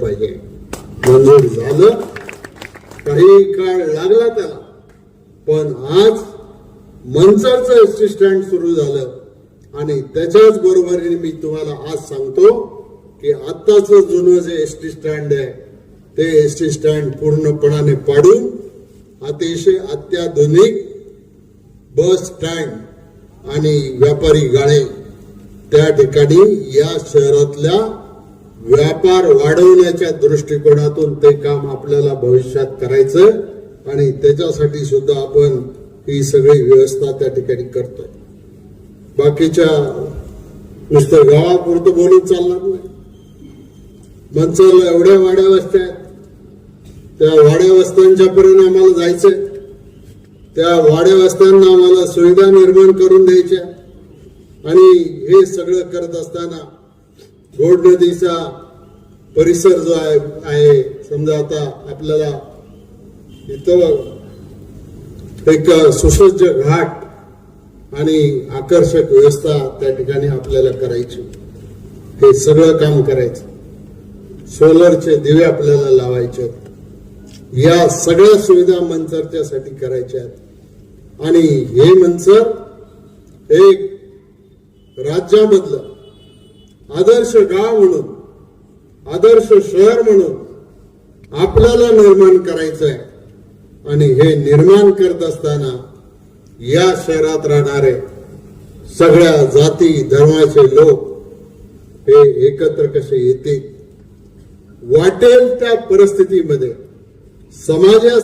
पाहिजे. मंजूर झालं, काही काळ लागला त्याला, पण आज मंचरचं एसटी स्टँड सुरू झालं आणि त्याच्याच बरोबरीने मी तुम्हाला आज सांगतो की आत्ताच जुनं जे एसटी स्टँड आहे ते एसटी स्टँड पूर्णपणाने पाडून अतिशय अत्याधुनिक बस स्टँड आणि व्यापारी गाळे त्या ठिकाणी या शहरातल्या व्यापार वाढवण्याच्या दृष्टिकोनातून ते काम आपल्याला भविष्यात करायचं आणि त्याच्यासाठी सुद्धा आपण ही सगळी व्यवस्था त्या ठिकाणी करतोय. बाकीच्या नुसतं गावापुरतं बोलून चालणार नाही. मंचरला एवढ्या वाड्या वस्त्या आहेत, त्या वाड्या वस्त्यांच्या पर्यंत आम्हाला जायचंय. त्या वाड्या वस्त्यांना आम्हाला सुविधा निर्माण करून द्यायच्या आणि हे सगळं करत असताना घोड नदीचा परिसर जो आहे समजा आता आपल्याला इथं एक सुसज्ज घाट आणि आकर्षक व्यवस्था त्या ठिकाणी आपल्याला करायची. हे सगळं काम करायचं. सोलरचे दिवे आपल्याला लावायचे. या सगळ्या सुविधा मंचरच्या साठी करायच्या आहेत आणि हे मंचर एक राज्यामधलं आदर्श गाव म्हणून, आदर्श शहर म्हणून आपल्याला निर्माण करायचं आहे. आणि हे निर्माण करत असताना या शहरात राहणारे सगळ्या जाती धर्माचे लोक हे एकत्र कसे येतील, वाटेल त्या परिस्थितीमध्ये समाजा